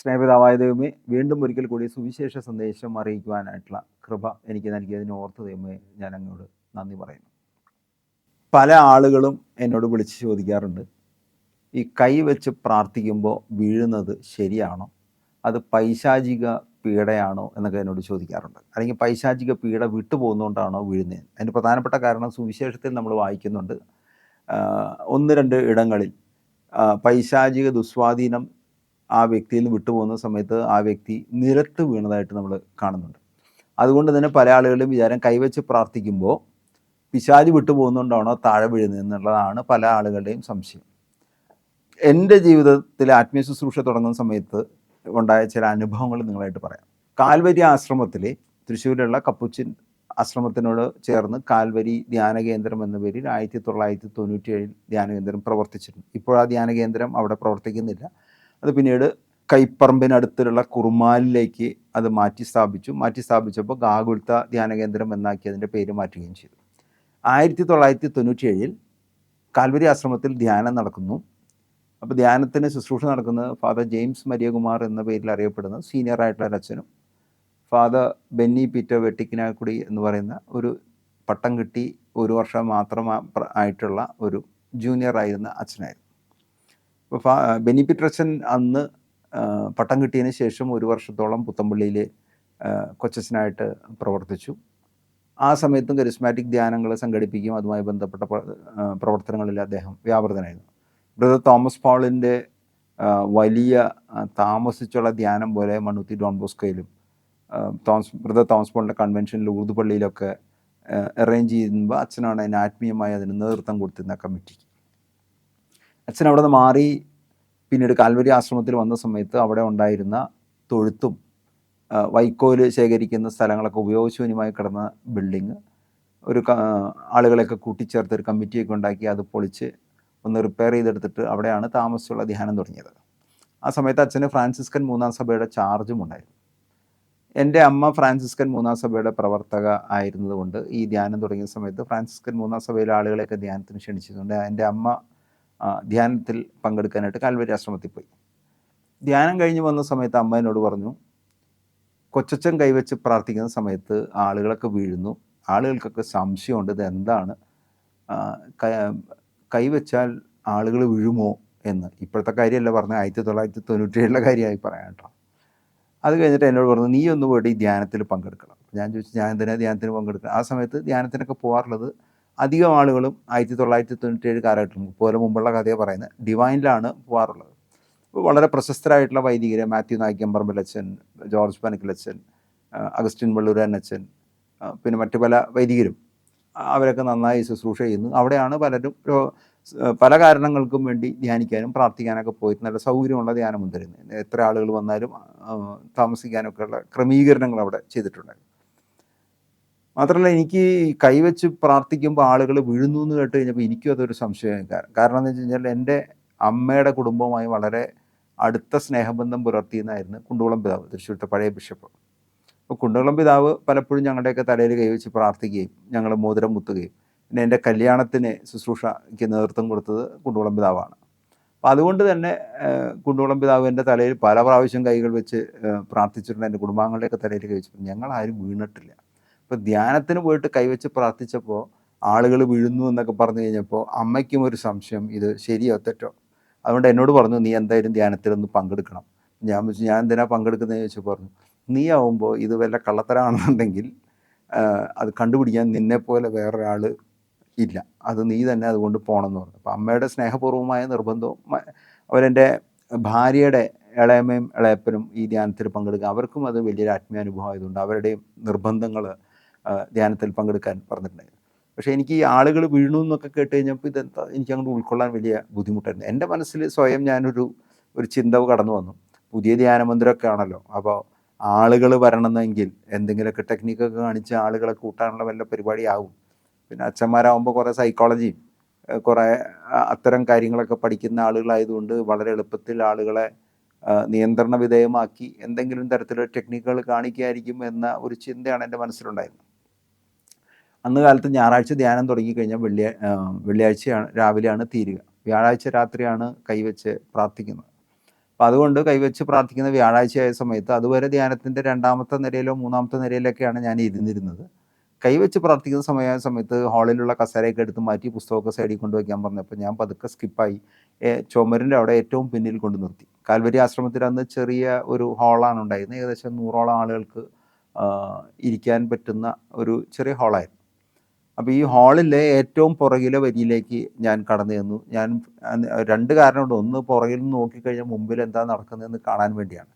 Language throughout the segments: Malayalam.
സ്നേഹപിതാവായ ദൈവമേ, വീണ്ടും ഒരിക്കൽ കൂടി സുവിശേഷ സന്ദേശം അറിയിക്കുവാനായിട്ടുള്ള കൃപ എനിക്ക് നൽകിയതിന് ഓർത്ത് ദൈവമേ ഞാൻ അങ്ങോട് നന്ദി പറയുന്നു. പല ആളുകളും എന്നോട് വിളിച്ച് ചോദിക്കാറുണ്ട്, ഈ കൈ വെച്ച് പ്രാർത്ഥിക്കുമ്പോൾ വീഴുന്നത് ശരിയാണോ, അത് പൈശാചിക പീഡയാണോ എന്നൊക്കെ എന്നോട് ചോദിക്കാറുണ്ട്. അല്ലെങ്കിൽ പൈശാചിക പീഡ വിട്ടുപോകുന്നതുകൊണ്ടാണോ വീഴുന്നത്? അതിന് പ്രധാനപ്പെട്ട കാരണം സുവിശേഷത്തിൽ നമ്മൾ വായിക്കുന്നുണ്ട്, ഒന്ന് രണ്ട് ഇടങ്ങളിൽ പൈശാചിക ദുസ്വാധീനം ആ വ്യക്തിയിൽ നിന്ന് വിട്ടുപോകുന്ന സമയത്ത് ആ വ്യക്തി നിലത്ത് വീണതായിട്ട് നമ്മൾ കാണുന്നുണ്ട്. അതുകൊണ്ട് തന്നെ പല ആളുകളുടെയും വിചാരം കൈവച്ച് പ്രാർത്ഥിക്കുമ്പോൾ പിശാച് വിട്ടുപോകുന്നതുകൊണ്ടാണോ താഴെ വീഴുന്നത് എന്നുള്ളതാണ് പല ആളുകളുടെയും സംശയം. എൻ്റെ ജീവിതത്തിൽ ആത്മീയ ശുശ്രൂഷ തുടങ്ങുന്ന സമയത്ത് ഉണ്ടായ ചില അനുഭവങ്ങൾ നിങ്ങളായിട്ട് പറയാം. കാൽവരി ആശ്രമത്തിൽ, തൃശ്ശൂരിലുള്ള കപ്പുച്ചിൻ ആശ്രമത്തിനോട് ചേർന്ന് കാൽവരി ധ്യാന കേന്ദ്രം എന്ന പേരിൽ 1997 ധ്യാന കേന്ദ്രം പ്രവർത്തിച്ചിരുന്നു. ഇപ്പോൾ ആ ധ്യാന കേന്ദ്രം അവിടെ പ്രവർത്തിക്കുന്നില്ല. അത് പിന്നീട് കൈപ്പറമ്പിനടുത്തുള്ള കുറുമാലിലേക്ക് അത് മാറ്റി സ്ഥാപിച്ചപ്പോൾ ഗാഗുൽത്ത ധ്യാന കേന്ദ്രം എന്നാക്കി അതിൻ്റെ പേര് മാറ്റുകയും ചെയ്തു. 1997 കാൽവരി ആശ്രമത്തിൽ ധ്യാനം നടക്കുന്നു. അപ്പോൾ ധ്യാനത്തിന് ശുശ്രൂഷ നടക്കുന്നത് ഫാദർ ജെയിംസ് മരിയകുമാർ എന്ന പേരിൽ അറിയപ്പെടുന്ന സീനിയറായിട്ടുള്ള ഒരച്ഛനും ഫാദർ ബെന്നി പീറ്റർ വെട്ടിക്കിനാക്കുടി എന്ന് പറയുന്ന ഒരു പട്ടം കിട്ടി 1 വർഷം മാത്രം ആയിട്ടുള്ള ഒരു ജൂനിയർ ആയിരുന്ന അച്ഛനായിരുന്നു. അപ്പോൾ ബെന്നി പീറ്റർ അച്ഛൻ അന്ന് പട്ടം കിട്ടിയതിന് ശേഷം 1 വർഷത്തോളം പുത്തമ്പള്ളിയിൽ കൊച്ചച്ഛനായിട്ട് പ്രവർത്തിച്ചു. ആ സമയത്തും കരിസ്മാറ്റിക് ധ്യാനങ്ങൾ സംഘടിപ്പിക്കും, അതുമായി ബന്ധപ്പെട്ട പ്രവർത്തനങ്ങളിൽ അദ്ദേഹം വ്യാപൃതനായിരുന്നു. ബ്രദർ തോമസ് പോളിൻ്റെ വലിയ താമസിച്ചുള്ള ധ്യാനം പോലെ മണ്ണുത്തി ഡോൺ ബോസ്കോയിലും ബ്രദർ തോമസ് പോളിൻ്റെ കൺവെൻഷനിൽ ഊതുപള്ളിയിലൊക്കെ അറേഞ്ച് ചെയ്യുമ്പോൾ അച്ഛനാണ് അതിന് ആത്മീയമായി അതിന് നേതൃത്വം കൊടുത്തിരുന്ന കമ്മിറ്റിക്ക്. അച്ഛൻ അവിടെ നിന്ന് മാറി പിന്നീട് കാൽവരി ആശ്രമത്തിൽ വന്ന സമയത്ത് അവിടെ ഉണ്ടായിരുന്ന തൊഴുത്തും വൈക്കോല് ശേഖരിക്കുന്ന സ്ഥലങ്ങളൊക്കെ ഉപയോഗശൂന്യമായി കിടന്ന ബിൽഡിങ് ഒരു ആളുകളെയൊക്കെ കൂട്ടിച്ചേർത്ത് ഒരു കമ്മിറ്റിയൊക്കെ ഉണ്ടാക്കി അത് പൊളിച്ച് ഒന്ന് റിപ്പയർ ചെയ്തെടുത്തിട്ട് അവിടെയാണ് താമസിച്ചുള്ള ധ്യാനം തുടങ്ങിയത്. ആ സമയത്ത് അച്ഛന് ഫ്രാൻസിസ്കൻ 3-ാം സഭയുടെ ചാർജും ഉണ്ടായിരുന്നു. എൻ്റെ അമ്മ ഫ്രാൻസിസ്കൻ 3-ാം സഭയുടെ പ്രവർത്തക ആയിരുന്നതുകൊണ്ട് ഈ ധ്യാനം തുടങ്ങിയ സമയത്ത് ഫ്രാൻസിസ്കൻ 3-ാം സഭയിലെ ആളുകളെയൊക്കെ ധ്യാനത്തിന് ക്ഷണിച്ചിട്ടുണ്ട്. എൻ്റെ അമ്മ ധ്യാനത്തിൽ പങ്കെടുക്കാനായിട്ട് കാൽവരി ആശ്രമത്തിൽ പോയി. ധ്യാനം കഴിഞ്ഞ് വന്ന സമയത്ത് അമ്മ എന്നോട് പറഞ്ഞു, കൊച്ചച്ഛൻ കൈവച്ച് പ്രാർത്ഥിക്കുന്ന സമയത്ത് ആളുകളൊക്കെ വീഴുന്നു, ആളുകൾക്കൊക്കെ സംശയമുണ്ട് ഇത് എന്താണ്, കൈവച്ചാൽ ആളുകൾ വീഴുമോ എന്ന്. ഇപ്പോഴത്തെ കാര്യമല്ല പറഞ്ഞത്, 1997 കാര്യമായി പറയാം കേട്ടോ. അത് കഴിഞ്ഞിട്ട് എന്നോട് പറഞ്ഞു, നീ ഒന്ന് പോയിട്ട് ഈ ധ്യാനത്തിൽ പങ്കെടുക്കണം. ഞാൻ ചോദിച്ചു, ഞാൻ എന്തിനാ ധ്യാനത്തിന് പങ്കെടുക്കണം? ആ സമയത്ത് ധ്യാനത്തിനൊക്കെ പോകാറുള്ളത് അധികം ആളുകളും 1997 കാലഘട്ടം പോലെ മുമ്പുള്ള കഥയെ പറയുന്നത് ഡിവൈനിലാണ് പോകാറുള്ളത്. അപ്പോൾ വളരെ പ്രശസ്തരായിട്ടുള്ള വൈദികരെ മാത്യു നായ്ക്കമ്പറമ്പിലച്ഛൻ, ജോർജ് പനക്കിലച്ഛൻ, അഗസ്റ്റിൻ വള്ളൂരാൻ അച്ഛൻ, പിന്നെ മറ്റു പല വൈദികരും അവരൊക്കെ നന്നായി ശുശ്രൂഷ ചെയ്യുന്നു. അവിടെയാണ് പലരും പല കാരണങ്ങൾക്കും വേണ്ടി ധ്യാനിക്കാനും പ്രാർത്ഥിക്കാനൊക്കെ പോയിട്ട് നല്ല സൗകര്യമുള്ള ധ്യാനം തരുന്നത്. എത്ര ആളുകൾ വന്നാലും താമസിക്കാനൊക്കെ ഉള്ള ക്രമീകരണങ്ങൾ അവിടെ ചെയ്തിട്ടുണ്ടായിരുന്നു. മാത്രമല്ല, എനിക്ക് കൈവച്ച് പ്രാർത്ഥിക്കുമ്പോൾ ആളുകൾ വീഴുന്നു എന്ന് കേട്ട് കഴിഞ്ഞപ്പോൾ എനിക്കും അതൊരു സംശയം. കാരണം എന്ന് വെച്ച് കഴിഞ്ഞാൽ എൻ്റെ അമ്മയുടെ കുടുംബവുമായി വളരെ അടുത്ത സ്നേഹബന്ധം പുലർത്തിയെന്നായിരുന്നു കുണ്ടുകുളം പിതാവ്, തൃശ്ശൂരത്തെ പഴയ ബിഷപ്പ്. അപ്പോൾ കുണ്ടുകുളം പിതാവ് പലപ്പോഴും ഞങ്ങളുടെയൊക്കെ തലയിൽ കൈവച്ച് പ്രാർത്ഥിക്കുകയും ഞങ്ങൾ മോതിരം മുത്തുകയും പിന്നെ എൻ്റെ കല്യാണത്തിന് ശുശ്രൂഷയ്ക്ക് നേതൃത്വം കൊടുത്തത് കുണ്ടുകുളം പിതാവാണ്. അപ്പോൾ അതുകൊണ്ട് തന്നെ കുണ്ടുകുളം പിതാവ് എൻ്റെ തലയിൽ പല പ്രാവശ്യം കൈകൾ വെച്ച് പ്രാർത്ഥിച്ചിട്ടുണ്ട്. എൻ്റെ കുടുംബാംഗങ്ങളുടെയൊക്കെ തലയിൽ കൈവച്ചിട്ടുണ്ട്. ഞങ്ങളാരും വീണിട്ടില്ല. ഇപ്പോൾ ധ്യാനത്തിന് പോയിട്ട് കൈവച്ച് പ്രാർത്ഥിച്ചപ്പോൾ ആളുകൾ വീഴുന്നു എന്നൊക്കെ പറഞ്ഞു കഴിഞ്ഞപ്പോൾ അമ്മയ്ക്കും ഒരു സംശയം, ഇത് ശരിയോ തെറ്റോ. അതുകൊണ്ട് എന്നോട് പറഞ്ഞു, നീ എന്തായാലും ധ്യാനത്തിലൊന്ന് പങ്കെടുക്കണം. ഞാൻ എന്തിനാ പങ്കെടുക്കുന്നതെന്ന് ചോദിച്ചു. പറഞ്ഞു, നീ ആവുമ്പോൾ ഇത് വല്ല കള്ളത്തരാണെന്നുണ്ടെങ്കിൽ അത് കണ്ടുപിടിക്കാൻ നിന്നെപ്പോലെ വേറൊരാൾ ഇല്ല, അത് നീ തന്നെ അതുകൊണ്ട് പോകണമെന്ന് പറഞ്ഞു. അപ്പോൾ അമ്മയുടെ സ്നേഹപൂർവ്വമായ നിർബന്ധവും അവരെൻ്റെ ഭാര്യയുടെ ഇളയമ്മയും ഇളയപ്പനും ഈ ധ്യാനത്തിൽ പങ്കെടുക്കുക, അവർക്കും അത് വലിയൊരു ആത്മീയാനുഭവം ആയതുകൊണ്ട് അവരുടെയും നിർബന്ധങ്ങൾ ധ്യാനത്തിൽ പങ്കെടുക്കാൻ പറഞ്ഞിട്ടുണ്ടായിരുന്നു. പക്ഷേ എനിക്ക് ഈ ആളുകൾ വീണു എന്നൊക്കെ കേട്ട് കഴിഞ്ഞപ്പോൾ ഇതെന്താ എനിക്ക് അങ്ങോട്ട് ഉൾക്കൊള്ളാൻ വലിയ ബുദ്ധിമുട്ടായിരുന്നു. എൻ്റെ മനസ്സിൽ സ്വയം ഞാനൊരു ചിന്ത കടന്നു വന്നു. പുതിയ ധ്യാനമന്ദിരമൊക്കെ ആണല്ലോ, അപ്പോൾ ആളുകൾ വരണമെന്നെങ്കിൽ എന്തെങ്കിലുമൊക്കെ ടെക്നിക്കൊക്കെ കാണിച്ച് ആളുകളെ കൂട്ടാനുള്ള വല്ല പരിപാടിയാവും. പിന്നെ അച്ഛന്മാരാകുമ്പോൾ കുറേ സൈക്കോളജിയും കുറേ അത്തരം കാര്യങ്ങളൊക്കെ പഠിക്കുന്ന ആളുകളായതുകൊണ്ട് വളരെ എളുപ്പത്തിൽ ആളുകളെ നിയന്ത്രണ വിധേയമാക്കി എന്തെങ്കിലും തരത്തിലുള്ള ടെക്നിക്കുകൾ കാണിക്കുകയായിരിക്കും എന്ന ഒരു ചിന്തയാണ് എൻ്റെ മനസ്സിലുണ്ടായിരുന്നത്. അന്ന് കാലത്ത് ഞായറാഴ്ച ധ്യാനം തുടങ്ങിക്കഴിഞ്ഞാൽ വെള്ളിയാഴ്ചയാണ് രാവിലെയാണ് തീരുക, വ്യാഴാഴ്ച രാത്രിയാണ് കൈവച്ച് പ്രാർത്ഥിക്കുന്നത്. അപ്പം അതുകൊണ്ട് കൈവച്ച് പ്രാർത്ഥിക്കുന്ന വ്യാഴാഴ്ചയായ സമയത്ത് അതുവരെ ധ്യാനത്തിൻ്റെ 2ാമത്തെ നിരയിലോ 3ാമത്തെ നിരയിലൊക്കെയാണ് ഞാൻ ഇരുന്നിരുന്നത്. കൈവച്ച് പ്രാർത്ഥിക്കുന്ന സമയമായ സമയത്ത് ഹാളിലുള്ള കസേരയൊക്കെ എടുത്ത് മാറ്റി പുസ്തകമൊക്കെ സൈഡിൽ കൊണ്ട് വയ്ക്കാൻ പറഞ്ഞപ്പോൾ ഞാൻ പതുക്കെ സ്കിപ്പായി ചുമരിൻ്റെ അവിടെ ഏറ്റവും പിന്നിൽ കൊണ്ട് നിർത്തി. കാൽവരി ആശ്രമത്തിൽ അന്ന് ചെറിയ ഒരു ഹാളാണ് ഉണ്ടായിരുന്നത്. ഏകദേശം 100ഓളം ആളുകൾക്ക് ഇരിക്കാൻ പറ്റുന്ന ഒരു ചെറിയ ഹാളായിരുന്നു. അപ്പോൾ ഈ ഹാളിലെ ഏറ്റവും പുറകിലെ വരിയിലേക്ക് ഞാൻ കടന്നു ചെന്നു. ഞാൻ 2 കാരണമുണ്ട്. ഒന്ന്, പുറകിൽ നിന്ന് നോക്കിക്കഴിഞ്ഞാൽ മുമ്പിൽ എന്താ നടക്കുന്നതെന്ന് കാണാൻ വേണ്ടിയാണ്.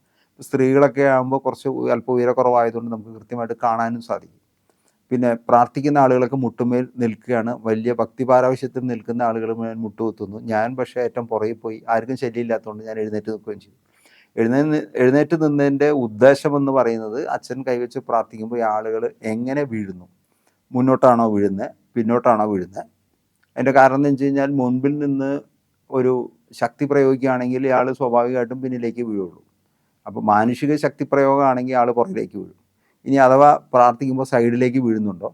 സ്ത്രീകളൊക്കെ ആകുമ്പോൾ കുറച്ച് അല്പം ഉയരക്കുറവായതുകൊണ്ട് നമുക്ക് കൃത്യമായിട്ട് കാണാനും സാധിക്കും. പിന്നെ പ്രാർത്ഥിക്കുന്ന ആളുകളൊക്കെ മുട്ടുമേൽ നിൽക്കുകയാണ്. വലിയ ഭക്തിപാരവശ്യത്തിൽ നിൽക്കുന്ന ആളുകൾ മുഴുവൻ മുട്ടുകുത്തുന്നു. ഞാൻ പക്ഷേ ഏറ്റവും പുറകിൽ പോയി, ആർക്കും ശല്യമില്ലാത്തതുകൊണ്ട് ഞാൻ എഴുന്നേറ്റ് നിൽക്കുകയും ചെയ്തു. എഴുന്നേറ്റ് നിന്നതിൻ്റെ ഉദ്ദേശമെന്ന് പറയുന്നത് അച്ഛൻ കൈവച്ച് പ്രാർത്ഥിക്കുമ്പോൾ ഈ ആളുകൾ എങ്ങനെ വീഴുന്നു, മുന്നോട്ടാണോ വീഴുന്നത്, പിന്നോട്ടാണോ വീഴുന്നത്. അതിൻ്റെ കാരണം എന്ന് വെച്ച് കഴിഞ്ഞാൽ മുൻപിൽ നിന്ന് ഒരു ശക്തി പ്രയോഗിക്കുകയാണെങ്കിൽ ഇയാൾ സ്വാഭാവികമായിട്ടും പിന്നിലേക്ക് വീഴുള്ളൂ. അപ്പോൾ മാനുഷിക ശക്തി പ്രയോഗമാണെങ്കിൽ ആൾ പുറകിലേക്ക് വീഴും. ഇനി അഥവാ പ്രാർത്ഥിക്കുമ്പോൾ സൈഡിലേക്ക് വീഴുന്നുണ്ടോ,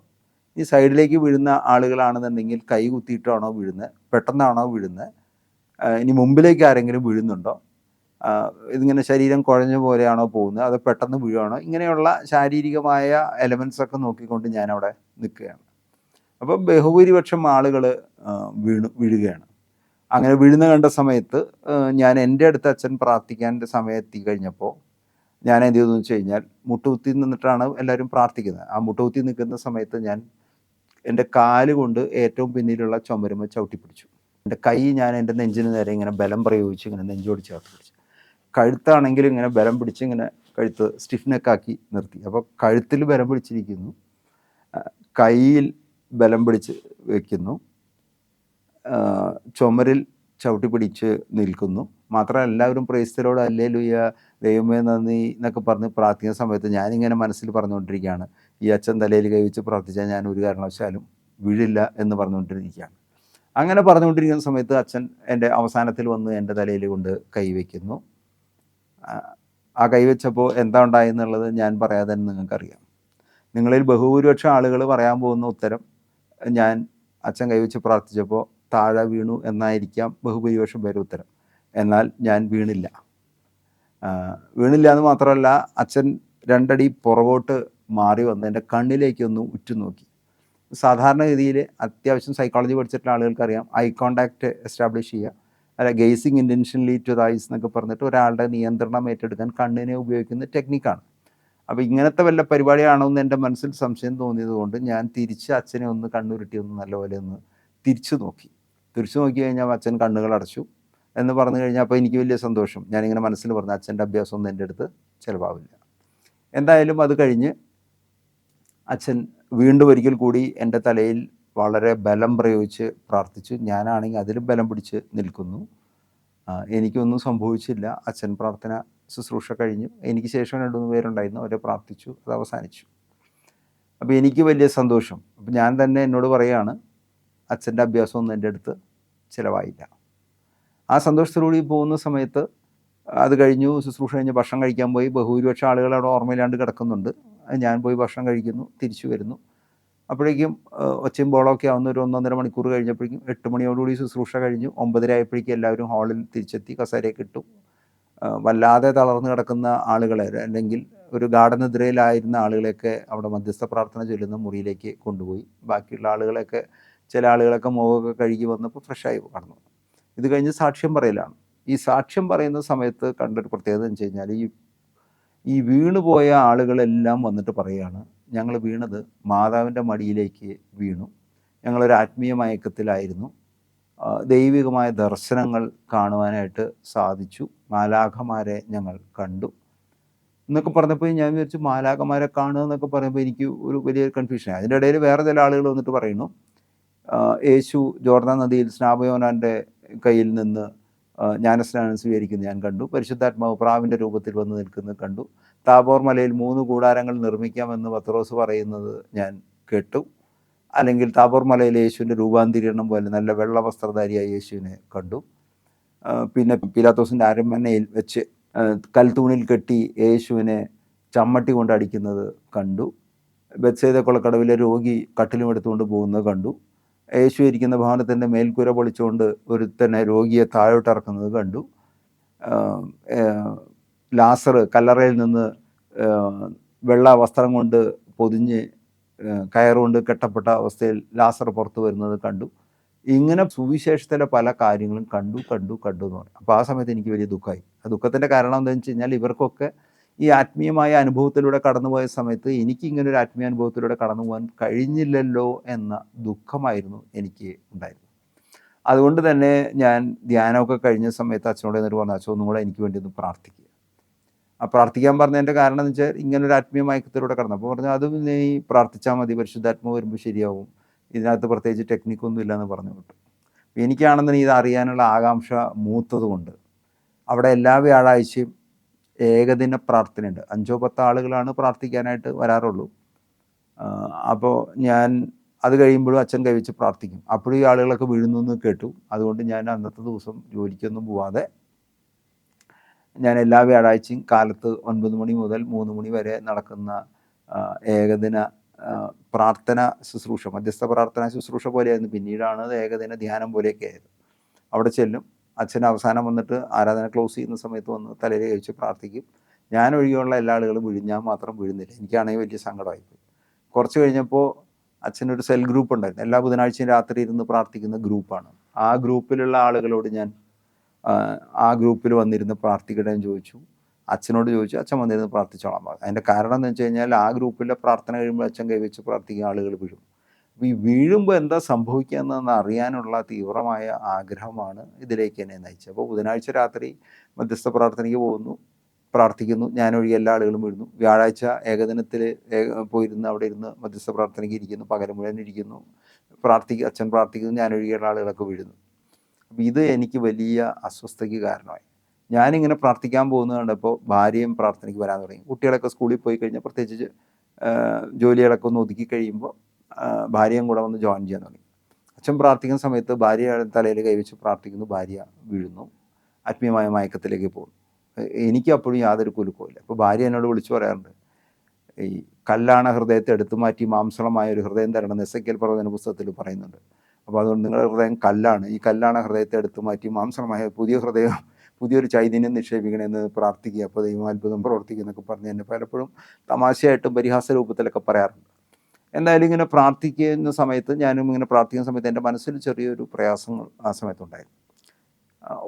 ഈ സൈഡിലേക്ക് വീഴുന്ന ആളുകളാണെന്നുണ്ടെങ്കിൽ കൈ കുത്തിയിട്ടാണോ വീഴുന്നത്, പെട്ടെന്നാണോ വീഴുന്നത്, ഇനി മുമ്പിലേക്ക് ആരെങ്കിലും വീഴുന്നുണ്ടോ, ഇതിങ്ങനെ ശരീരം കുഴഞ്ഞ പോലെയാണോ പോകുന്നത്, അത് പെട്ടെന്ന് വീഴുകയാണോ, ഇങ്ങനെയുള്ള ശാരീരികമായ എലമെൻസൊക്കെ നോക്കിക്കൊണ്ട് ഞാനവിടെ നിൽക്കുകയാണ്. അപ്പോൾ ബഹുഭൂരിപക്ഷം ആളുകൾ വീഴുകയാണ്. അങ്ങനെ വീഴുന്ന കണ്ട സമയത്ത് ഞാൻ എൻ്റെ അടുത്ത് അച്ഛൻ പ്രാർത്ഥിക്കാൻ സമയം എത്തിക്കഴിഞ്ഞപ്പോൾ ഞാൻ എന്ത് ചെയ്തു എന്ന് വെച്ച് കഴിഞ്ഞാൽ മുട്ടുകുത്തി നിന്നിട്ടാണ് എല്ലാവരും പ്രാർത്ഥിക്കുന്നത്. ആ മുട്ടുകുത്തി നിൽക്കുന്ന സമയത്ത് ഞാൻ എൻ്റെ കാല് കൊണ്ട് ഏറ്റവും പിന്നിലുള്ള ചുമരുമ ചവിട്ടിപ്പിടിച്ചു. എൻ്റെ കൈ ഞാൻ എൻ്റെ നെഞ്ചിന് നേരെ ഇങ്ങനെ ബലം പ്രയോഗിച്ച് ഇങ്ങനെ നെഞ്ചോട് ചേർത്ത് പിടിച്ചു. കഴുത്താണെങ്കിലും ഇങ്ങനെ ബലം പിടിച്ച് ഇങ്ങനെ കഴുത്ത് സ്റ്റിഫ്നെക്കാക്കി നിർത്തി. അപ്പോൾ കഴുത്തിൽ ബലം പിടിച്ചിരിക്കുന്നു, കയ്യിൽ ബലം പിടിച്ച് വയ്ക്കുന്നു, ചുമരിൽ ചവിട്ടി പിടിച്ച് നിൽക്കുന്നു. മാത്രമല്ല എല്ലാവരും പ്രൈസ് ദി ലോർഡ്, ഹല്ലേലൂയ, ദൈവമേ നന്ദി എന്നൊക്കെ പറഞ്ഞ് പ്രാർത്ഥിക്കുന്ന സമയത്ത് ഞാനിങ്ങനെ മനസ്സിൽ പറഞ്ഞുകൊണ്ടിരിക്കുകയാണ്, ഈ അച്ഛൻ തലയിൽ കൈവച്ച് പ്രാർത്ഥിച്ചാൽ ഞാൻ ഒരു കാരണവശാലും വീഴില്ല എന്ന് പറഞ്ഞുകൊണ്ടിരിക്കുകയാണ്. അങ്ങനെ പറഞ്ഞുകൊണ്ടിരിക്കുന്ന സമയത്ത് അച്ഛൻ എൻ്റെ അവസാനത്തിൽ വന്ന് എൻ്റെ തലയിൽ കൊണ്ട് കൈവയ്ക്കുന്നു. ആ കൈവച്ചപ്പോൾ എന്താ ഉണ്ടായെന്നുള്ളത് ഞാൻ പറയാതെ തന്നെ നിങ്ങൾക്കറിയാം. നിങ്ങളിൽ ബഹുഭൂരിപക്ഷം ആളുകൾ പറയാൻ പോകുന്ന ഉത്തരം ഞാൻ അച്ഛൻ കൈവച്ച് പ്രാർത്ഥിച്ചപ്പോൾ താഴെ വീണു എന്നായിരിക്കാം ബഹുഭൂരിപക്ഷം പേര് ഉത്തരം. എന്നാൽ ഞാൻ വീണില്ല എന്ന് മാത്രമല്ല, അച്ഛൻ 2 അടി പുറകോട്ട് മാറി വന്ന് എൻ്റെ കണ്ണിലേക്കൊന്ന് ഉറ്റുനോക്കി. സാധാരണഗതിയിൽ അത്യാവശ്യം സൈക്കോളജി പഠിച്ചിട്ടുള്ള ആളുകൾക്കറിയാം, ഐ കോണ്ടാക്റ്റ് എസ്റ്റാബ്ലിഷ് ചെയ്യുക, അല്ല ഗെയ്സിങ് ഇൻറ്റൻഷൻലി ടു ദ ഐസ് എന്നൊക്കെ പറഞ്ഞിട്ട് ഒരാളുടെ നിയന്ത്രണം ഏറ്റെടുക്കാൻ കണ്ണിനെ ഉപയോഗിക്കുന്ന ടെക്നിക്കാണ്. അപ്പോൾ ഇങ്ങനത്തെ വല്ല പരിപാടിയാണോ എന്ന് എൻ്റെ മനസ്സിൽ സംശയം തോന്നിയത് കൊണ്ട് ഞാൻ തിരിച്ച് അച്ഛനെ ഒന്ന് കണ്ണുരുട്ടി ഒന്ന് നല്ലപോലെ ഒന്ന് തിരിച്ചു നോക്കി കഴിഞ്ഞാൽ അച്ഛൻ കണ്ണുകൾ അടച്ചു എന്ന് പറഞ്ഞു കഴിഞ്ഞാൽ അപ്പോൾ എനിക്ക് വലിയ സന്തോഷം. ഞാനിങ്ങനെ മനസ്സിൽ പറഞ്ഞു, അച്ഛൻ്റെ അഭ്യാസമൊന്നും എൻ്റെ അടുത്ത് ചിലവാവില്ല. എന്തായാലും അത് കഴിഞ്ഞ് അച്ഛൻ വീണ്ടും ഒരിക്കൽ കൂടി എൻ്റെ തലയിൽ വളരെ ബലം പ്രയോഗിച്ച് പ്രാർത്ഥിച്ചു. ഞാനാണെങ്കിൽ അതിലും ബലം പിടിച്ച് നിൽക്കുന്നു. എനിക്കൊന്നും സംഭവിച്ചില്ല. അച്ഛൻ പ്രാർത്ഥന ശുശ്രൂഷ കഴിഞ്ഞു. എനിക്ക് ശേഷം 2-3 പേരുണ്ടായിരുന്നു, അവരെ പ്രാർത്ഥിച്ചു, അത് അവസാനിച്ചു. അപ്പോൾ എനിക്ക് വലിയ സന്തോഷം. അപ്പോൾ ഞാൻ തന്നെ എന്നോട് പറയുകയാണ്, അച്ഛൻ്റെ അഭ്യാസമൊന്നും എൻ്റെ അടുത്ത് ചിലവായില്ല. ആ സന്തോഷത്തോടുകൂടി പോകുന്ന സമയത്ത് അത് കഴിഞ്ഞു, ശുശ്രൂഷ കഴിഞ്ഞ് ഭക്ഷണം കഴിക്കാൻ പോയി. ബഹുഭൂരിപക്ഷം ആളുകൾ അവിടെ ഓർമ്മയില്ലാണ്ട് കിടക്കുന്നുണ്ട്. ഞാൻ പോയി ഭക്ഷണം കഴിക്കുന്നു, തിരിച്ചു വരുന്നു. അപ്പോഴേക്കും ഒച്ചയും ബോളമൊക്കെ ആവുന്ന ഒരു 1-1.5 മണിക്കൂർ കഴിഞ്ഞപ്പോഴേക്കും 8 മണിയോടുകൂടി ശുശ്രൂഷ കഴിഞ്ഞു. 9:30 ആയപ്പോഴേക്കും എല്ലാവരും ഹാളിൽ തിരിച്ചെത്തി, കസേരയൊക്കെ ഇട്ടു. വല്ലാതെ തളർന്നു കിടക്കുന്ന ആളുകളെ, അല്ലെങ്കിൽ ഒരു ഗാഠനിദ്രയിലായിരുന്ന ആളുകളെയൊക്കെ അവിടെ മധ്യസ്ഥ പ്രാർത്ഥന ചൊല്ലുന്ന മുറിയിലേക്ക് കൊണ്ടുപോയി. ബാക്കിയുള്ള ആളുകളൊക്കെ, ചില ആളുകളൊക്കെ മുഖമൊക്കെ കഴുകി വന്നപ്പോൾ ഫ്രഷായി കടന്നു. ഇത് കഴിഞ്ഞ് സാക്ഷ്യം പറയലാണ്. ഈ സാക്ഷ്യം പറയുന്ന സമയത്ത് കണ്ടൊരു പ്രത്യേകത എന്ന് വെച്ച് കഴിഞ്ഞാൽ, ഈ വീണുപോയ ആളുകളെല്ലാം വന്നിട്ട് പറയുകയാണ്, ഞങ്ങൾ വീണത് മാതാവിൻ്റെ മടിയിലേക്ക് വീണു, ഞങ്ങളൊരു ആത്മീയ മയക്കത്തിലായിരുന്നു, ദൈവികമായ ദർശനങ്ങൾ കാണുവാനായിട്ട് സാധിച്ചു, മാലാഖമാരെ ഞങ്ങൾ കണ്ടു എന്നൊക്കെ പറഞ്ഞപ്പോൾ ഞാൻ വിചാരിച്ചു, മാലാഖമാരെ കാണുക എന്നൊക്കെ പറയുമ്പോൾ എനിക്ക് ഒരു വലിയൊരു കൺഫ്യൂഷൻ. അതിൻ്റെ ഇടയിൽ വേറെ ചില ആളുകൾ വന്നിട്ട് പറയുന്നു, യേശു ജോർദാൻ നദിയിൽ സ്നാപയോനാൻ്റെ കയ്യിൽ നിന്ന് ജ്ഞാനസ്നാനം സ്വീകരിക്കുന്നത് ഞാൻ കണ്ടു, പരിശുദ്ധാത്മാവ് പ്രാവിൻ്റെ രൂപത്തിൽ വന്ന് നിൽക്കുന്നത് കണ്ടു, താബോർ മലയിൽ 3 കൂടാരങ്ങൾ നിർമ്മിക്കാമെന്ന് പത്രോസ് പറയുന്നത് ഞാൻ കേട്ടു, അല്ലെങ്കിൽ താബോർ മലയിൽ യേശുവിൻ്റെ രൂപാന്തരീകരണം പോലെ നല്ല വെള്ള വസ്ത്രധാരിയായ യേശുവിനെ കണ്ടു, പിന്നെ പിലാത്തോസിൻ്റെ അരമനയിൽ വെച്ച് കൽത്തൂണിൽ കെട്ടി യേശുവിനെ ചമ്മട്ടി കൊണ്ട് അടിക്കുന്നത് കണ്ടു, ബെത്സേദ കൊളക്കടവിലെ രോഗി കട്ടിലും എടുത്തുകൊണ്ട് പോകുന്നത് കണ്ടു, യേശു ഇരിക്കുന്ന ഭവനത്തിൻ്റെ മേൽക്കൂര പൊളിച്ചുകൊണ്ട് ഒരുത്തനെ രോഗിയെ താഴോട്ട് ഇറക്കുന്നത് കണ്ടു, ലാസർ കല്ലറയിൽ നിന്ന് വെള്ള വസ്ത്രം കൊണ്ട് പൊതിഞ്ഞ് കയറുകൊണ്ട് കെട്ടപ്പെട്ട അവസ്ഥയിൽ ലാസർ പുറത്തു വരുന്നത് കണ്ടു. ഇങ്ങനെ സുവിശേഷത്തിലെ പല കാര്യങ്ങളും കണ്ടു എന്ന് പറയും. അപ്പോൾ ആ സമയത്ത് എനിക്ക് വലിയ ദുഃഖമായി. ആ ദുഃഖത്തിൻ്റെ കാരണം എന്താണെന്ന് വെച്ച് കഴിഞ്ഞാൽ ഇവർക്കൊക്കെ ഈ ആത്മീയമായ അനുഭവത്തിലൂടെ കടന്നുപോയ സമയത്ത് എനിക്ക് ഇങ്ങനൊരു ആത്മീയ അനുഭവത്തിലൂടെ കടന്നു പോകാൻ കഴിഞ്ഞില്ലല്ലോ എന്ന ദുഃഖമായിരുന്നു എനിക്ക് ഉണ്ടായിരുന്നത്. അതുകൊണ്ട് തന്നെ ഞാൻ ധ്യാനമൊക്കെ കഴിഞ്ഞ സമയത്ത് അച്ഛനോട് എന്നിട്ട് പറഞ്ഞു, അച്ഛൻ ഒന്നും കൂടെ എനിക്ക് വേണ്ടി ഒന്ന് പ്രാർത്ഥിക്കുക. ആ പ്രാർത്ഥിക്കാൻ പറഞ്ഞതിൻ്റെ കാരണം എന്ന് വെച്ചാൽ ഇങ്ങനൊരു ആത്മീയ മയക്കത്തിലൂടെ കടന്നു. അപ്പോൾ പറഞ്ഞു, അത് നീ പ്രാർത്ഥിച്ചാൽ മതി, പരിശുദ്ധാത്മാവ് വരുമ്പോൾ ശരിയാവും, ഇതിനകത്ത് പ്രത്യേകിച്ച് ടെക്നിക്കൊന്നും ഇല്ലയെന്ന് പറഞ്ഞു വിട്ടു. എനിക്കാണെന്ന് ഇത് അറിയാനുള്ള ആകാംക്ഷ മൂത്തത് കൊണ്ട് അവിടെ എല്ലാ വ്യാഴാഴ്ചയും ഏകദിന പ്രാർത്ഥനയുണ്ട്. 5-10 ആളുകളാണ് പ്രാർത്ഥിക്കാനായിട്ട് വരാറുള്ളൂ. അപ്പോൾ ഞാൻ അത് കഴിയുമ്പോഴും അച്ഛൻ കൈവച്ച് പ്രാർത്ഥിക്കും. അപ്പോഴും ഈ ആളുകളൊക്കെ വീഴുന്നു എന്ന് കേട്ടു. അതുകൊണ്ട് ഞാൻ അന്നത്തെ ദിവസം ജോലിക്കൊന്നും പോവാതെ ഞാൻ എല്ലാ വ്യാഴാഴ്ചയും കാലത്ത് 9 മണി മുതൽ 3 മണി വരെ നടക്കുന്ന ഏകദിന പ്രാർത്ഥന ശുശ്രൂഷ, മധ്യസ്ഥ പ്രാർത്ഥന ശുശ്രൂഷ പോലെയായിരുന്നു. പിന്നീടാണ് അത് ഏകദിന ധ്യാനം പോലെയൊക്കെ ആയത്. അവിടെ ചെല്ലും. അച്ഛൻ അവസാനം വന്നിട്ട് ആരാധന ക്ലോസ് ചെയ്യുന്ന സമയത്ത് വന്ന് തലയിൽ കഴിച്ച് പ്രാർത്ഥിക്കും. ഞാൻ ഒഴികെയുള്ള എല്ലാ ആളുകളും വീഴും, ഞാൻ മാത്രം വീഴുന്നില്ല. എനിക്കാണെങ്കിൽ വലിയ സങ്കടമായിപ്പോയി. കുറച്ച് കഴിഞ്ഞപ്പോൾ അച്ഛനൊരു സെൽ ഗ്രൂപ്പ് ഉണ്ടായിരുന്നു. എല്ലാ ബുധനാഴ്ചയും രാത്രി ഇരുന്ന് പ്രാർത്ഥിക്കുന്ന ഗ്രൂപ്പാണ്. ആ ഗ്രൂപ്പിലുള്ള ആളുകളോട് ഞാൻ ആ ഗ്രൂപ്പിൽ വന്നിരുന്ന് പ്രാർത്ഥിക്കട്ടെ എന്ന് ചോദിച്ചു. അച്ഛനോട് ചോദിച്ചു. അച്ഛൻ വന്നിരുന്ന് പ്രാർത്ഥിച്ചോളാം പറഞ്ഞു. അതിൻ്റെ കാരണം എന്ന് വെച്ച് കഴിഞ്ഞാൽ ആ ഗ്രൂപ്പിലെ പ്രാർത്ഥന കഴിയുമ്പോൾ അച്ഛൻ കൈവച്ച് പ്രാർത്ഥിക്കുന്ന ആളുകൾ വീഴും. അപ്പോൾ ഈ വീഴുമ്പോൾ എന്താ സംഭവിക്കുകയെന്ന് അറിയാനുള്ള തീവ്രമായ ആഗ്രഹമാണ് ഇതിലേക്ക് എന്നെ നയിച്ചത്. അപ്പോൾ ബുധനാഴ്ച രാത്രി മധ്യസ്ഥ പ്രാർത്ഥനയ്ക്ക് പോകുന്നു, പ്രാർത്ഥിക്കുന്നു. ഞാനൊഴികെ എല്ലാ ആളുകളും വീഴുന്നു. വ്യാഴാഴ്ച ഏകദിനത്തിൽ പോയിരുന്ന് അവിടെ ഇരുന്ന് മധ്യസ്ഥ പ്രാർത്ഥനയ്ക്ക് ഇരിക്കുന്നു, പകൽ മുഴുവൻ ഇരിക്കുന്നു, അച്ഛൻ പ്രാർത്ഥിക്കുന്നു, ഞാനൊഴികെയുള്ള ആളുകളൊക്കെ വീഴുന്നു. അപ്പോൾ ഇത് എനിക്ക് വലിയ അസ്വസ്ഥയ്ക്ക് കാരണമായി. ഞാനിങ്ങനെ പ്രാർത്ഥിക്കാൻ പോകുന്നത് കണ്ടപ്പോൾ ഭാര്യയും പ്രാർത്ഥനയ്ക്ക് വരാൻ തുടങ്ങി. കുട്ടികളൊക്കെ സ്കൂളിൽ പോയി കഴിഞ്ഞാൽ പ്രത്യേകിച്ച് ജോലികളൊക്കെ ഒന്ന് ഒതുക്കി കഴിയുമ്പോൾ ഭാര്യയും കൂടെ വന്ന് ജോയിൻ ചെയ്യാൻ തുടങ്ങി. അച്ഛൻ പ്രാർത്ഥിക്കുന്ന സമയത്ത് ഭാര്യ തലയിൽ കൈവച്ച് പ്രാർത്ഥിക്കുന്നു, ഭാര്യ വീഴുന്നു, ആത്മീയമായ മയക്കത്തിലേക്ക് പോകുന്നു. എനിക്ക് അപ്പോഴും യാതൊരു കുലുക്കമില്ല. അപ്പോൾ ഭാര്യ എന്നോട് വിളിച്ചു പറയാറുണ്ട്, ഈ കല്ലാണ് ഹൃദയത്തെ എടുത്തു മാറ്റി മാംസളമായ ഒരു ഹൃദയം തരണം എന്ന് എസെക്കിയേൽ പ്രവചന പുസ്തകത്തിൽ പറയുന്നുണ്ട്. അപ്പോൾ അതുകൊണ്ട് നിങ്ങളുടെ ഹൃദയം കല്ലാണ്, ഈ കല്ലാണ് ഹൃദയത്തെ എടുത്തു മാറ്റി മാംസളമായ പുതിയ ഹൃദയം, പുതിയൊരു ചൈതന്യം നിക്ഷേപിക്കണമെന്ന് പ്രാർത്ഥിക്കുക, അപ്പോൾ ദൈവം അത്ഭുതം പ്രവർത്തിക്കുന്നൊക്കെ പറഞ്ഞ് എന്നെ പലപ്പോഴും തമാശയായിട്ടും പരിഹാസ രൂപത്തിലൊക്കെ പറയാറുണ്ട്. എന്തായാലും ഇങ്ങനെ പ്രാർത്ഥിക്കുന്ന സമയത്ത്, ഞാനും ഇങ്ങനെ പ്രാർത്ഥിക്കുന്ന സമയത്ത് എൻ്റെ മനസ്സിൽ ചെറിയൊരു പ്രയാസങ്ങൾ ആ സമയത്തുണ്ടായിരുന്നു.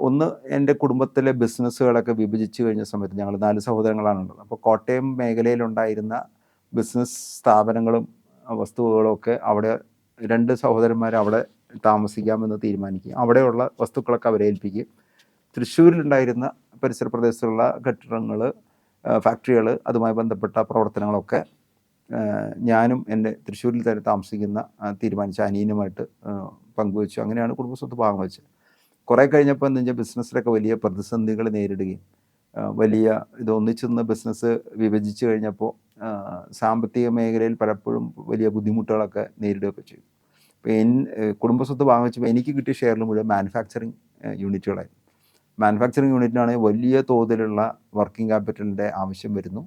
ഒന്ന്, എൻ്റെ കുടുംബത്തിലെ ബിസിനസ്സുകളൊക്കെ വിഭജിച്ച് കഴിഞ്ഞ സമയത്ത്, ഞങ്ങൾ 4 സഹോദരങ്ങളാണുള്ളത്. അപ്പോൾ കോട്ടയം മേഖലയിലുണ്ടായിരുന്ന ബിസിനസ് സ്ഥാപനങ്ങളും വസ്തുവകളും ഒക്കെ അവിടെ 2 സഹോദരന്മാർ അവിടെ താമസിക്കാമെന്ന് തീരുമാനിക്കുകയും അവിടെയുള്ള വസ്തുക്കളൊക്കെ അവരെ ഏൽപ്പിക്കുകയും തൃശ്ശൂരിലുണ്ടായിരുന്ന പരിസര പ്രദേശത്തുള്ള കെട്ടിടങ്ങൾ, ഫാക്ടറികൾ, അതുമായി ബന്ധപ്പെട്ട പ്രവർത്തനങ്ങളൊക്കെ ഞാനും എൻ്റെ തൃശ്ശൂരിൽ തന്നെ താമസിക്കുന്ന തീരുമാനിച്ച അനിയനുമായിട്ട് പങ്കുവച്ചു. അങ്ങനെയാണ് കുടുംബസ്വത്ത് ഭാഗം വെച്ചത്. കുറേ കഴിഞ്ഞപ്പോൾ എന്താ വെച്ചാൽ ബിസിനസ്സിലൊക്കെ വലിയ പ്രതിസന്ധികൾ നേരിടുകയും വലിയ ഒന്നിച്ചു നിന്ന് ബിസിനസ് വിഭജിച്ച് കഴിഞ്ഞപ്പോൾ സാമ്പത്തിക മേഖലയിൽ പലപ്പോഴും വലിയ ബുദ്ധിമുട്ടുകളൊക്കെ നേരിടുകയൊക്കെ ചെയ്തു. അപ്പോൾ കുടുംബസ്വത്ത് ഭാഗം വെച്ചപ്പോൾ എനിക്ക് കിട്ടിയ ഷെയറിൽ മുഴുവൻ മാനുഫാക്ചറിങ് യൂണിറ്റുകളായിരുന്നു. മാനുഫാക്ചറിങ് യൂണിറ്റിനാണെങ്കിൽ വലിയ തോതിലുള്ള വർക്കിംഗ് ക്യാപിറ്റലിൻ്റെ ആവശ്യം വരുന്നു.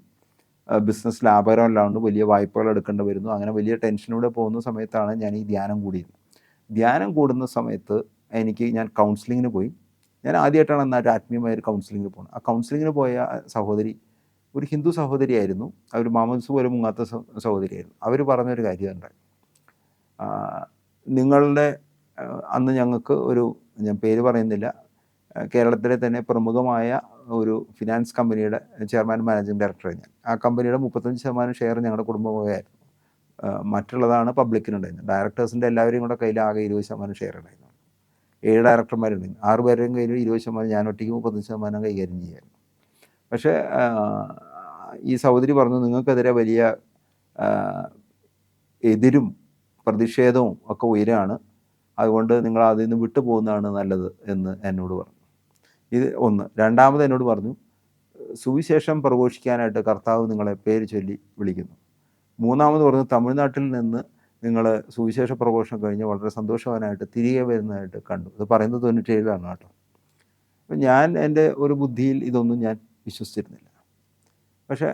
ബിസിനസ് ലാഭകരമല്ലാണ്ട് വലിയ വായ്പകൾ എടുക്കേണ്ടി വരുന്നു. അങ്ങനെ വലിയ ടെൻഷനിലൂടെ പോകുന്ന സമയത്താണ് ഞാൻ ഈ ധ്യാനം കൂടിയിരുന്നത്. ധ്യാനം കൂടുന്ന സമയത്ത് ഞാൻ കൗൺസിലിങ്ങിന് പോയി. ഞാൻ ആദ്യമായിട്ടാണ് നന്നായിട്ട് ആത്മീയമായ ഒരു കൗൺസിലിങ്ങിന് പോകുന്നത്. ആ കൗൺസിലിങ്ങിന് പോയ സഹോദരി ഒരു ഹിന്ദു സഹോദരിയായിരുന്നു. അവർ മാമോദിസ പോലും മുങ്ങാത്ത സഹോദരിയായിരുന്നു. അവർ പറഞ്ഞൊരു കാര്യമുണ്ട്, നിങ്ങളുടെ അന്ന് ഞങ്ങൾക്ക് ഞാൻ പേര് പറയുന്നില്ല, കേരളത്തിലെ തന്നെ പ്രമുഖമായ ഒരു ഫിനാൻസ് കമ്പനിയുടെ ചെയർമാൻ മാനേജിംഗ് ഡയറക്ടറായി ഞാൻ. ആ കമ്പനിയുടെ 35% ഷെയർ ഞങ്ങളുടെ കുടുംബമായിരുന്നു. മറ്റുള്ളതാണ് പബ്ലിക്കിനുണ്ടായിരുന്നത്. ഡയറക്ടേഴ്സിൻ്റെ എല്ലാവരെയും കൂടെ കയ്യിൽ ആകെ 20% ഷെയർ ഉണ്ടായിരുന്നു. 7 ഡയറക്ടർമാരുണ്ടായിരുന്നു. 6 പേരുടെയും കയ്യിൽ 20%, ഞാൻ ഒറ്റയ്ക്ക് 35% കൈകാര്യം ചെയ്യായിരുന്നു. പക്ഷേ ഈ സഹോദരി പറഞ്ഞു, നിങ്ങൾക്കെതിരെ വലിയ എതിരും പ്രതിഷേധവും ഒക്കെ ഉയരാണ്, അതുകൊണ്ട് നിങ്ങൾ അതിൽ നിന്ന് വിട്ടു പോകുന്നതാണ് നല്ലത് എന്ന് എന്നോട് പറഞ്ഞു. ഇത് ഒന്ന്. രണ്ടാമത് എന്നോട് പറഞ്ഞു, സുവിശേഷം പ്രഘോഷിക്കാനായിട്ട് കർത്താവ് നിങ്ങളെ പേര് ചൊല്ലി വിളിക്കുന്നു. മൂന്നാമത് പറഞ്ഞു, തമിഴ്നാട്ടിൽ നിന്ന് നിങ്ങൾ സുവിശേഷ പ്രഘോഷണം കഴിഞ്ഞ് വളരെ സന്തോഷവാനായിട്ട് തിരികെ വരുന്നതായിട്ട് കണ്ടു. ഇത് പറയുന്നത് 97 കേട്ടോ. അപ്പം ഞാൻ എൻ്റെ ഒരു ബുദ്ധിയിൽ ഇതൊന്നും ഞാൻ വിശ്വസിച്ചിരുന്നില്ല. പക്ഷേ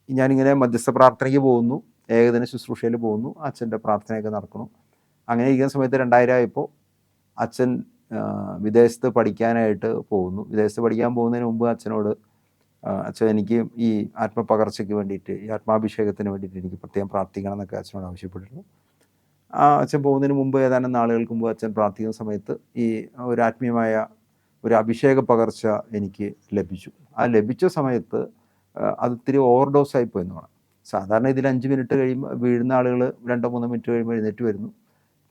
ഞാനിങ്ങനെ മധ്യസ്ഥ പ്രാർത്ഥനയ്ക്ക് പോകുന്നു, ഏകദിന ശുശ്രൂഷയിൽ പോകുന്നു, അച്ഛൻ്റെ പ്രാർത്ഥനയൊക്കെ നടക്കണം. അങ്ങനെ ഇരിക്കുന്ന സമയത്ത് 2000 ആയപ്പോൾ അച്ഛൻ വിദേശത്ത് പഠിക്കാനായിട്ട് പോകുന്നു. വിദേശത്ത് പഠിക്കാൻ പോകുന്നതിന് മുമ്പ് അച്ഛനോട് അച്ഛൻ എനിക്ക് ഈ ആത്മപകർച്ചയ്ക്ക് വേണ്ടിയിട്ട്, ഈ ആത്മാഭിഷേകത്തിന് വേണ്ടിയിട്ട് എനിക്ക് പ്രത്യേകം പ്രാർത്ഥിക്കണം എന്നൊക്കെ അച്ഛനോട് ആവശ്യപ്പെട്ടിരുന്നു. അച്ഛൻ പോകുന്നതിന് മുമ്പ് ഏതാനും നാളുകൾക്ക് മുമ്പ് അച്ഛൻ പ്രാർത്ഥിക്കുന്ന സമയത്ത് ഈ ഒരു ആത്മീയമായ ഒരു അഭിഷേക പകർച്ച എനിക്ക് ലഭിച്ചു. ആ ലഭിച്ച സമയത്ത് അത് ഇത്തിരി ഓവർഡോസായി പോയെന്ന് വേണം. സാധാരണ ഇതിൽ 5 മിനിറ്റ് കഴിയുമ്പോൾ വീഴുന്ന ആളുകൾ 2-3 മിനിറ്റ് കഴിയുമ്പോൾ എഴുന്നേറ്റ് വരുന്നു.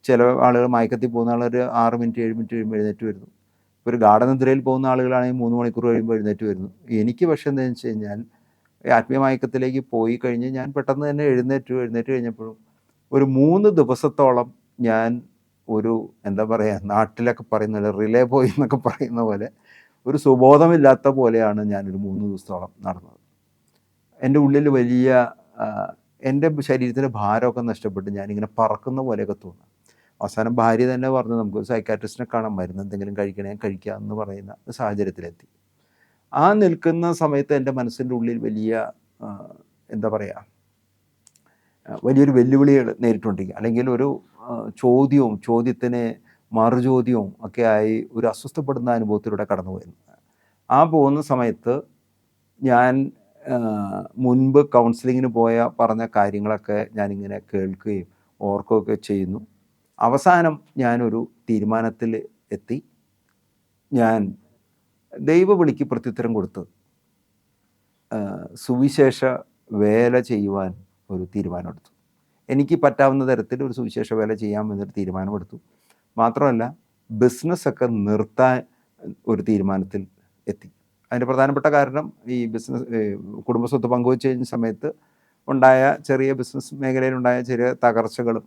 ചില ആളുകൾ മയക്കത്തിൽ പോകുന്ന ആളുകൾ 6 മിനിറ്റ് 7 മിനിറ്റ് കഴിയുമ്പോൾ എഴുന്നേറ്റ് വരുന്നു. ഒരു ഗാഠനിദ്രയിൽ പോകുന്ന ആളുകളാണെങ്കിൽ 3 മണിക്കൂർ കഴിയുമ്പോൾ എഴുന്നേറ്റ് വരുന്നു. എനിക്ക് പക്ഷേ എന്താണെന്ന് വെച്ച് കഴിഞ്ഞാൽ ആത്മീയ മയക്കത്തിലേക്ക് പോയി കഴിഞ്ഞ് ഞാൻ പെട്ടെന്ന് തന്നെ എഴുന്നേറ്റ് കഴിഞ്ഞപ്പോഴും ഒരു 3 ദിവസത്തോളം ഞാൻ ഒരു എന്താ പറയുക, നാട്ടിലൊക്കെ പറയുന്ന റിലേ ബോയ് എന്നൊക്കെ പറയുന്ന പോലെ ഒരു സുബോധമില്ലാത്ത പോലെയാണ് ഞാനൊരു 3 ദിവസത്തോളം നടന്നത്. എൻ്റെ ഉള്ളിൽ വലിയ എൻ്റെ ശരീരത്തിൻ്റെ ഭാരമൊക്കെ നഷ്ടപ്പെട്ട് ഞാനിങ്ങനെ പറക്കുന്ന പോലെയൊക്കെ തോന്നുന്നു. അവസാനം ഭാര്യ തന്നെ പറഞ്ഞു, നമുക്ക് സൈക്കാട്രിസ്റ്റിനെ കാണാൻ, മരുന്ന് എന്തെങ്കിലും കഴിക്കാം എന്ന് പറയുന്ന സാഹചര്യത്തിലെത്തി. ആ നിൽക്കുന്ന സമയത്ത് എൻ്റെ മനസ്സിൻ്റെ ഉള്ളിൽ വലിയ എന്താ പറയുക, വലിയൊരു വെല്ലുവിളികൾ നേരിട്ടുകൊണ്ടിരിക്കുക, അല്ലെങ്കിൽ ഒരു ചോദ്യത്തിന് മറുചോദ്യവും ഒക്കെ ആയി ഒരു അസ്വസ്ഥപ്പെടുന്ന അനുഭവത്തിലൂടെ കടന്നു പോയിരുന്നു. ആ പോകുന്ന സമയത്ത് ഞാൻ മുൻപ് കൗൺസിലിങ്ങിന് പറഞ്ഞ കാര്യങ്ങളൊക്കെ ഞാനിങ്ങനെ കേൾക്കുകയും ഓർക്കുകയൊക്കെ ചെയ്യുന്നു. അവസാനം ഞാനൊരു തീരുമാനത്തിൽ എത്തി. ഞാൻ ദൈവവിളിക്ക് പ്രത്യുത്തരം കൊടുത്ത് സുവിശേഷ വേല ചെയ്യുവാൻ ഒരു തീരുമാനമെടുത്തു. എനിക്ക് പറ്റാവുന്ന തരത്തിൽ ഒരു സുവിശേഷ വേല ചെയ്യാമെന്നൊരു തീരുമാനമെടുത്തു. മാത്രമല്ല ബിസിനസ്സൊക്കെ നിർത്താൻ ഒരു തീരുമാനത്തിൽ എത്തി. അതിൻ്റെ പ്രധാനപ്പെട്ട കാരണം ഈ കുടുംബസ്വത്ത് പങ്കുവെച്ച സമയത്ത് ഉണ്ടായ ചെറിയ ബിസിനസ് മേഖലയിലുണ്ടായ ചെറിയ തകർച്ചകളും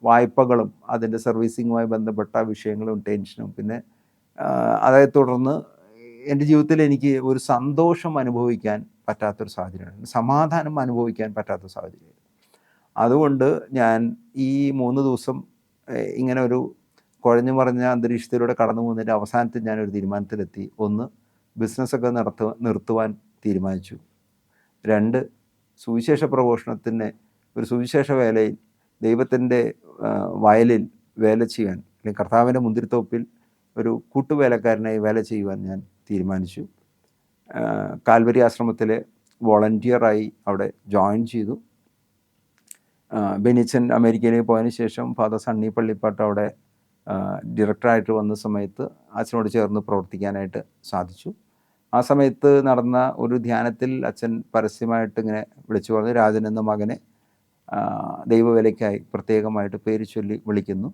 വായ്പകളും അതിൻ്റെ സർവീസിങ്ങുമായി ബന്ധപ്പെട്ട വിഷയങ്ങളും ടെൻഷനും, പിന്നെ അതേ തുടർന്ന് എൻ്റെ ജീവിതത്തിൽ എനിക്ക് ഒരു സന്തോഷം അനുഭവിക്കാൻ പറ്റാത്തൊരു സാഹചര്യമാണ്, സമാധാനം അനുഭവിക്കാൻ പറ്റാത്ത സാഹചര്യം. അതുകൊണ്ട് ഞാൻ ഈ 3 ദിവസം ഇങ്ങനെ ഒരു കുഴഞ്ഞു മറിഞ്ഞ അന്തരീക്ഷത്തിലൂടെ കടന്നു പോകുന്നതിൻ്റെ അവസാനത്തിൽ ഞാനൊരു തീരുമാനത്തിലെത്തി. 1, ബിസിനസ്സൊക്കെ നിർത്തുവാൻ തീരുമാനിച്ചു. 2, സുവിശേഷ പ്രഘോഷണത്തിന് ഒരു സുവിശേഷ വേലയിൽ ദൈവത്തിൻ്റെ വയലിൽ വേല ചെയ്യാൻ, അല്ലെങ്കിൽ കർത്താവിൻ്റെ മുന്തിരിത്തോപ്പിൽ ഒരു കൂട്ടുവേലക്കാരനായി വേല ചെയ്യുവാൻ ഞാൻ തീരുമാനിച്ചു. കാൽവരി ആശ്രമത്തിൽ വോളണ്ടിയറായി അവിടെ ജോയിൻ ചെയ്തു. ബെനിച്ചൻ അമേരിക്കയിലേക്ക് പോയതിന് ശേഷം ഫാദർ സണ്ണി പള്ളിപ്പാട്ട് അവിടെ ഡയറക്ടറായിട്ട് വന്ന സമയത്ത് അച്ഛനോട് ചേർന്ന് പ്രവർത്തിക്കാനായിട്ട് സാധിച്ചു. ആ സമയത്ത് നടന്ന ഒരു ധ്യാനത്തിൽ അച്ഛൻ പരസ്യമായിട്ട് ഇങ്ങനെ വിളിച്ചു പറഞ്ഞു, രാജൻ എന്ന മകനെ ദൈവവേലയ്ക്കായി പ്രത്യേകമായിട്ട് പേര് ചൊല്ലി വിളിക്കുന്നു,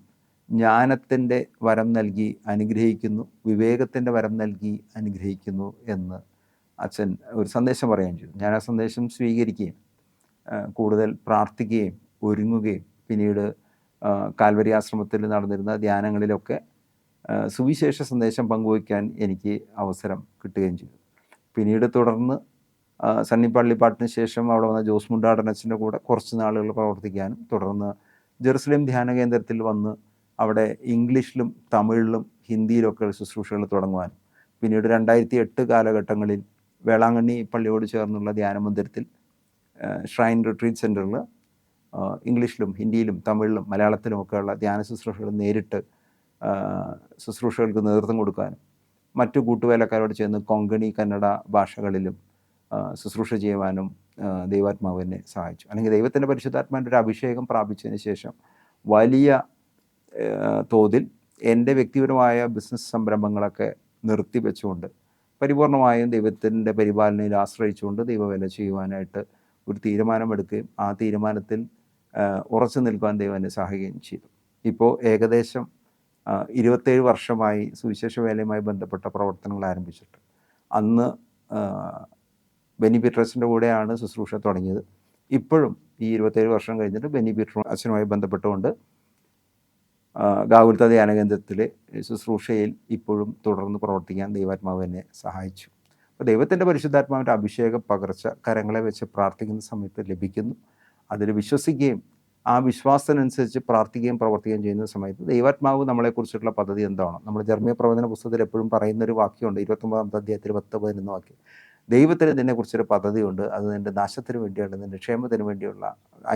ജ്ഞാനത്തിൻ്റെ വരം നൽകി അനുഗ്രഹിക്കുന്നു, വിവേകത്തിൻ്റെ വരം നൽകി അനുഗ്രഹിക്കുന്നു എന്ന് അച്ഛൻ ഒരു സന്ദേശം പറയുകയും ചെയ്തു. ഞാൻ ആ സന്ദേശം സ്വീകരിക്കുകയും കൂടുതൽ പ്രാർത്ഥിക്കുകയും ഒരുങ്ങുകയും പിന്നീട് കാൽവരി ആശ്രമത്തിൽ നടന്നിരുന്ന ധ്യാനങ്ങളിലൊക്കെ സുവിശേഷ സന്ദേശം പങ്കുവയ്ക്കാൻ എനിക്ക് അവസരം കിട്ടുകയും ചെയ്തു. പിന്നീട് തുടർന്ന് സണ്ണി പള്ളിപ്പാട്ടിന് ശേഷം അവിടെ വന്ന ജോസ് മുണ്ടാടനച്ഛൻ്റെ കൂടെ കുറച്ച് നാളുകൾ പ്രവർത്തിക്കാനും, തുടർന്ന് ജെറുസലേം ധ്യാന കേന്ദ്രത്തിൽ വന്ന് അവിടെ ഇംഗ്ലീഷിലും തമിഴിലും ഹിന്ദിയിലൊക്കെ ശുശ്രൂഷകൾ തുടങ്ങുവാനും, പിന്നീട് 2008 കാലഘട്ടങ്ങളിൽ വേളാങ്കണ്ണി പള്ളിയോട് ചേർന്നുള്ള ധ്യാനമന്ദിരത്തിൽ ഷ്രൈൻ റിട്രീറ്റ് സെൻറ്ററിൽ ഇംഗ്ലീഷിലും ഹിന്ദിയിലും തമിഴിലും മലയാളത്തിലുമൊക്കെയുള്ള ധ്യാന ശുശ്രൂഷകൾ നേരിട്ട് ശുശ്രൂഷകൾക്ക് നേതൃത്വം കൊടുക്കാനും, മറ്റു കൂട്ടുവേലക്കാരോട് ചേർന്ന് കൊങ്കണി കന്നഡ ഭാഷകളിലും ശുശ്രൂഷ ചെയ്യുവാനും ദൈവാത്മാവ് എന്നെ സഹായിച്ചു. അല്ലെങ്കിൽ ദൈവത്തിൻ്റെ പരിശുദ്ധാത്മാവിൻ്റെ ഒരു അഭിഷേകം പ്രാപിച്ചതിന് ശേഷം വലിയ തോതിൽ എൻ്റെ വ്യക്തിപരമായ ബിസിനസ് സംരംഭങ്ങളൊക്കെ നിർത്തിവെച്ചുകൊണ്ട് പരിപൂർണമായും ദൈവത്തിൻ്റെ പരിപാലനയിൽ ആശ്രയിച്ചുകൊണ്ട് ദൈവവേല ചെയ്യുവാനായിട്ട് ഒരു തീരുമാനമെടുക്കുകയും ആ തീരുമാനത്തിൽ ഉറച്ചു നിൽക്കുവാൻ ദൈവം എന്നെ സഹായിക്കുകയും ചെയ്തു. ഇപ്പോൾ ഏകദേശം 27 വർഷമായി സുവിശേഷ വേലയുമായി ബന്ധപ്പെട്ട പ്രവർത്തനങ്ങൾ ആരംഭിച്ചിട്ട്. അന്ന് ബെന്നി പീറ്ററച്ചൻ്റെ കൂടെയാണ് ശുശ്രൂഷ തുടങ്ങിയത്. ഇപ്പോഴും ഈ 27 വർഷം കഴിഞ്ഞിട്ട് ബെന്നി പീറ്റർ അച്ഛനുമായി ബന്ധപ്പെട്ടുകൊണ്ട് ഗാകുൽത്ത ധ്യാന കേന്ദ്രത്തിലെ ശുശ്രൂഷയിൽ ഇപ്പോഴും തുടർന്ന് പ്രവർത്തിക്കാൻ ദൈവാത്മാവ് എന്നെ സഹായിച്ചു. അപ്പോൾ ദൈവത്തിൻ്റെ പരിശുദ്ധാത്മാവിൻ്റെ അഭിഷേക പകർച്ച കരങ്ങളെ വെച്ച് പ്രാർത്ഥിക്കുന്ന സമയത്ത് ലഭിക്കുന്നു. അതിൽ വിശ്വസിക്കുകയും ആ വിശ്വാസത്തിനനുസരിച്ച് പ്രാർത്ഥിക്കുകയും പ്രവർത്തിക്കുകയും ചെയ്യുന്ന സമയത്ത് ദൈവാത്മാവ് നമ്മളെക്കുറിച്ചുള്ള പദ്ധതി എന്താണോ, നമ്മൾ ജർമ്മിയ പ്രവചന പുസ്തകത്തിൽ എപ്പോഴും പറയുന്നൊരു വാക്യമുണ്ട്, 29-ാമത്തെ അധ്യായത്തിൽ 10-11 വാക്യം, ദൈവത്തിന് ഇതിനെക്കുറിച്ചൊരു പദ്ധതിയുണ്ട്, അത് നിൻ്റെ നാശത്തിന് വേണ്ടിയുള്ള, നിൻ്റെ ക്ഷേമത്തിന് വേണ്ടിയുള്ള,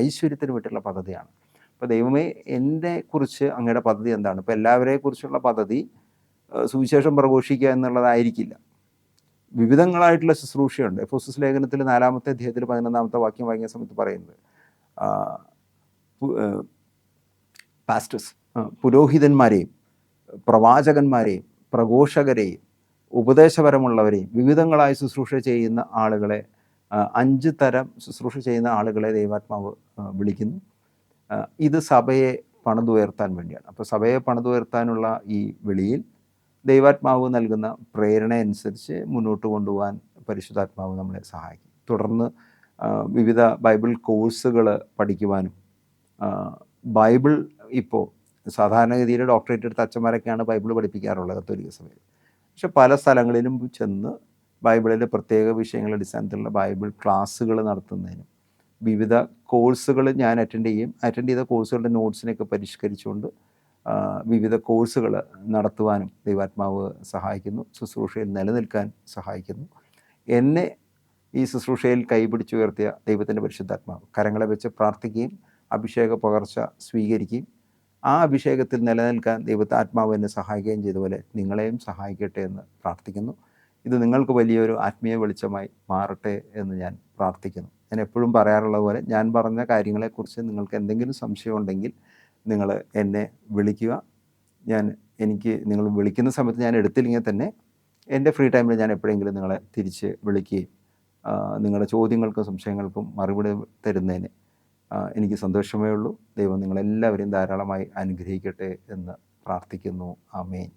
ഐശ്വര്യത്തിന് വേണ്ടിയുള്ള പദ്ധതിയാണ്. അപ്പോൾ ദൈവമേ എന്നെക്കുറിച്ച് അങ്ങയുടെ പദ്ധതി എന്താണ്? ഇപ്പോൾ എല്ലാവരെക്കുറിച്ചുള്ള പദ്ധതി സുവിശേഷം പ്രഘോഷിക്കുക എന്നുള്ളതായിരിക്കില്ല. വിവിധങ്ങളായിട്ടുള്ള ശുശ്രൂഷയുണ്ട്. എഫെസോസ് ലേഖനത്തിൽ 4-ാമത്തെ അധ്യായത്തിൽ 11-ാമത്തെ വാക്യം വായിക്കുന്ന സമയത്ത് പറയുന്നത് പാസ്റ്റേഴ്സ്, പുരോഹിതന്മാരെയും പ്രവാചകന്മാരെയും പ്രഘോഷകരെയും ഉപദേശപരമുള്ളവരെയും വിവിധങ്ങളായി ശുശ്രൂഷ ചെയ്യുന്ന ആളുകളെ, 5 തരം ശുശ്രൂഷ ചെയ്യുന്ന ആളുകളെ ദൈവാത്മാവ് വിളിക്കുന്നു. ഇത് സഭയെ പണിതുയർത്താൻ വേണ്ടിയാണ്. അപ്പോൾ സഭയെ പണിതുയർത്താനുള്ള ഈ വിളിയിൽ ദൈവാത്മാവ് നൽകുന്ന പ്രേരണ അനുസരിച്ച് മുന്നോട്ട് കൊണ്ടുപോകാൻ പരിശുദ്ധാത്മാവ് നമ്മളെ സഹായിക്കും. തുടർന്ന് വിവിധ ബൈബിൾ കോഴ്സുകൾ പഠിക്കുവാനും, ബൈബിൾ ഇപ്പോൾ സാധാരണഗതിയിൽ ഡോക്ടറേറ്റ് എടുത്ത അച്ഛന്മാരൊക്കെയാണ് ബൈബിൾ പഠിപ്പിക്കാറുള്ളത് കത്തോലിക്ക സഭയിൽ. പക്ഷെ പല സ്ഥലങ്ങളിലും ചെന്ന് ബൈബിളിലെ പ്രത്യേക വിഷയങ്ങളുടെ അടിസ്ഥാനത്തിലുള്ള ബൈബിൾ ക്ലാസ്സുകൾ നടത്തുന്നതിനും വിവിധ കോഴ്സുകൾ ഞാൻ അറ്റൻഡ് ചെയ്ത കോഴ്സുകളുടെ നോട്ട്സിനെയൊക്കെ പരിഷ്കരിച്ചുകൊണ്ട് വിവിധ കോഴ്സുകൾ നടത്തുവാനും ദൈവാത്മാവ് സഹായിക്കുന്നു. ശുശ്രൂഷയിൽ നിലനിൽക്കാൻ സഹായിക്കുന്നു. എന്നെ ഈ ശുശ്രൂഷയിൽ കൈപിടിച്ചുയർത്തിയ ദൈവത്തിൻ്റെ പരിശുദ്ധാത്മാവ് കരങ്ങളെ വെച്ച് പ്രാർത്ഥിക്കുകയും അഭിഷേക പകർച്ച സ്വീകരിക്കുകയും ആ അഭിഷേകത്തിൽ നിലനിൽക്കാൻ ആത്മാവ് എന്നെ സഹായിക്കുകയും ചെയ്തതുപോലെ നിങ്ങളെയും സഹായിക്കട്ടെ എന്ന് പ്രാർത്ഥിക്കുന്നു. ഇത് നിങ്ങൾക്ക് വലിയൊരു ആത്മീയ വെളിച്ചമായി മാറട്ടെ എന്ന് ഞാൻ പ്രാർത്ഥിക്കുന്നു. ഞാൻ എപ്പോഴും പറയാറുള്ളത് പോലെ, ഞാൻ പറഞ്ഞ കാര്യങ്ങളെക്കുറിച്ച് നിങ്ങൾക്ക് എന്തെങ്കിലും സംശയം ഉണ്ടെങ്കിൽ നിങ്ങൾ എന്നെ വിളിക്കുക. നിങ്ങൾ വിളിക്കുന്ന സമയത്ത് ഞാൻ എടുത്തില്ലെങ്കിൽ തന്നെ എൻ്റെ ഫ്രീ ടൈമിൽ ഞാൻ എപ്പോഴെങ്കിലും നിങ്ങളെ തിരിച്ച് വിളിക്കുകയും നിങ്ങളുടെ ചോദ്യങ്ങൾക്കും സംശയങ്ങൾക്കും മറുപടി തരുന്നതിന് എനിക്ക് സന്തോഷമേ ഉള്ളൂ. ദൈവം നിങ്ങളെല്ലാവരെയും ധാരാളമായി അനുഗ്രഹിക്കട്ടെ എന്ന് പ്രാർത്ഥിക്കുന്നു. ആമേൻ.